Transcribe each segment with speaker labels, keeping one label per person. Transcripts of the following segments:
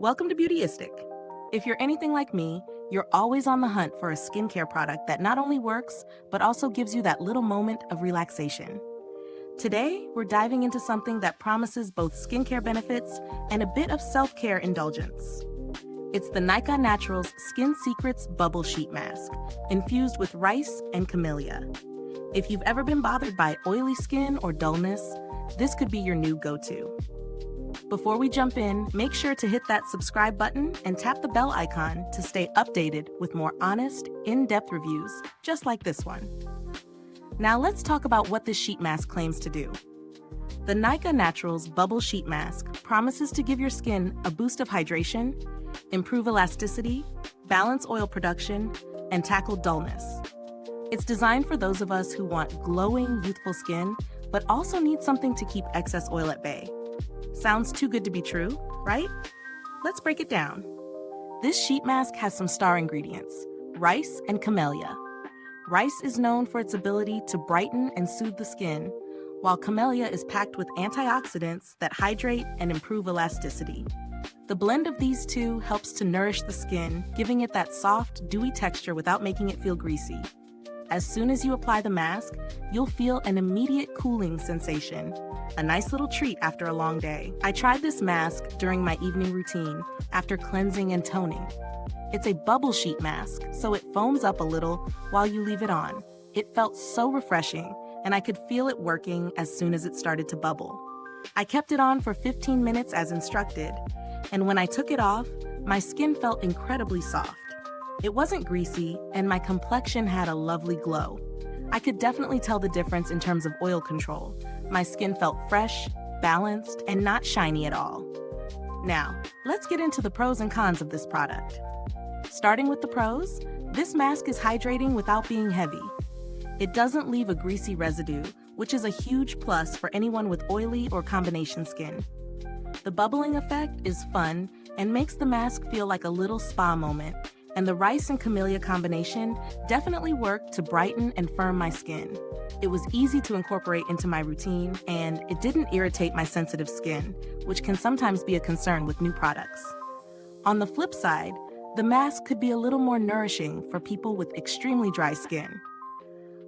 Speaker 1: Welcome to Beautyistic. If you're anything like me, you're always on the hunt for a skincare product that not only works, but also gives you that little moment of relaxation. Today, we're diving into something that promises both skincare benefits and a bit of self-care indulgence. It's the Nykaa Naturals Skin Secrets Bubble Sheet Mask, infused with rice and camellia. If you've ever been bothered by oily skin or dullness, this could be your new go-to. Before we jump in, make sure to hit that subscribe button and tap the bell icon to stay updated with more honest, in-depth reviews, just like this one. Now let's talk about what this sheet mask claims to do. The Nykaa Naturals Bubble Sheet Mask promises to give your skin a boost of hydration, improve elasticity, balance oil production, and tackle dullness. It's designed for those of us who want glowing, youthful skin, but also need something to keep excess oil at bay. Sounds too good to be true, right? Let's break it down. This sheet mask has some star ingredients: rice and camellia. Rice is known for its ability to brighten and soothe the skin, while camellia is packed with antioxidants that hydrate and improve elasticity. The blend of these two helps to nourish the skin, giving it that soft, dewy texture without making it feel greasy. As soon as you apply the mask, you'll feel an immediate cooling sensation, a nice little treat after a long day. I tried this mask during my evening routine after cleansing and toning. It's a bubble sheet mask, so it foams up a little while you leave it on. It felt so refreshing, and I could feel it working as soon as it started to bubble. I kept it on for 15 minutes as instructed, and when I took it off, my skin felt incredibly soft. It wasn't greasy, and my complexion had a lovely glow. I could definitely tell the difference in terms of oil control. My skin felt fresh, balanced, and not shiny at all. Now, let's get into the pros and cons of this product. Starting with the pros, this mask is hydrating without being heavy. It doesn't leave a greasy residue, which is a huge plus for anyone with oily or combination skin. The bubbling effect is fun and makes the mask feel like a little spa moment, and the rice and camellia combination definitely worked to brighten and firm my skin. It was easy to incorporate into my routine, and it didn't irritate my sensitive skin, which can sometimes be a concern with new products. On the flip side, the mask could be a little more nourishing for people with extremely dry skin.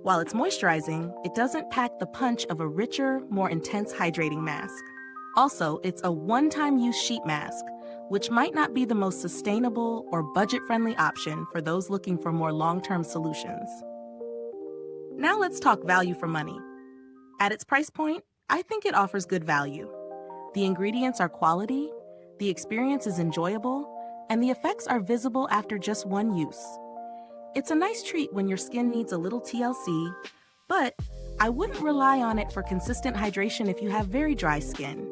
Speaker 1: While it's moisturizing, it doesn't pack the punch of a richer, more intense hydrating mask. Also, it's a one-time use sheet mask, which might not be the most sustainable or budget-friendly option for those looking for more long-term solutions. Now let's talk value for money. At its price point, I think it offers good value. The ingredients are quality, the experience is enjoyable, and the effects are visible after just one use. It's a nice treat when your skin needs a little TLC, but I wouldn't rely on it for consistent hydration if you have very dry skin.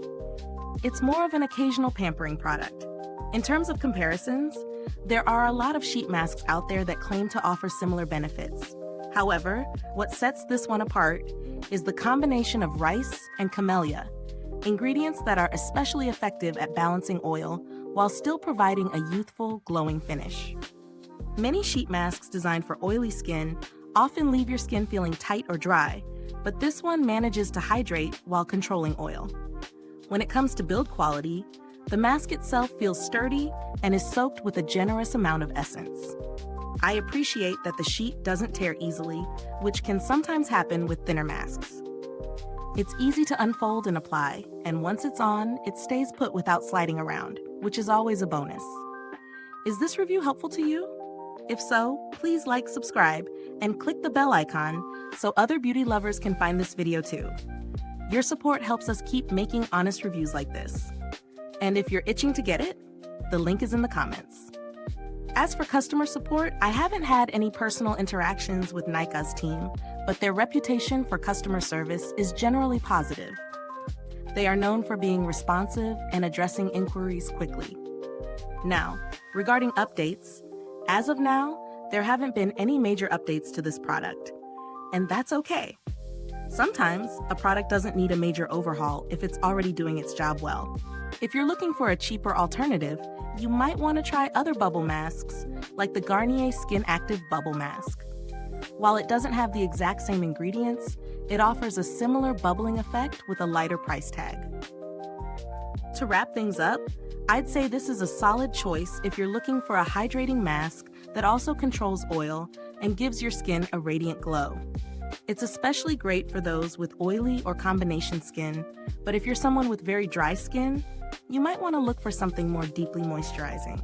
Speaker 1: It's more of an occasional pampering product. In terms of comparisons, there are a lot of sheet masks out there that claim to offer similar benefits. However, what sets this one apart is the combination of rice and camellia, ingredients that are especially effective at balancing oil while still providing a youthful, glowing finish. Many sheet masks designed for oily skin often leave your skin feeling tight or dry, but this one manages to hydrate while controlling oil. When it comes to build quality, the mask itself feels sturdy and is soaked with a generous amount of essence. I appreciate that the sheet doesn't tear easily, which can sometimes happen with thinner masks. It's easy to unfold and apply, and once it's on, it stays put without sliding around, which is always a bonus. Is this review helpful to you? If so, please like, subscribe, and click the bell icon so other beauty lovers can find this video too. Your support helps us keep making honest reviews like this. And if you're itching to get it, the link is in the comments. As for customer support, I haven't had any personal interactions with Nykaa's team, but their reputation for customer service is generally positive. They are known for being responsive and addressing inquiries quickly. Now, regarding updates, as of now, there haven't been any major updates to this product, and that's okay. Sometimes, a product doesn't need a major overhaul if it's already doing its job well. If you're looking for a cheaper alternative, you might want to try other bubble masks, like the Garnier Skin Active Bubble Mask. While it doesn't have the exact same ingredients, it offers a similar bubbling effect with a lighter price tag. To wrap things up, I'd say this is a solid choice if you're looking for a hydrating mask that also controls oil and gives your skin a radiant glow. It's especially great for those with oily or combination skin, but if you're someone with very dry skin, you might want to look for something more deeply moisturizing.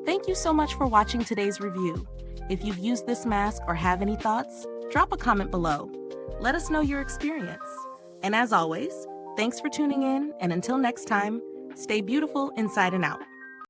Speaker 1: Thank you so much for watching today's review. If you've used this mask or have any thoughts, drop a comment below. Let us know your experience. And as always, thanks for tuning in, and until next time, stay beautiful inside and out.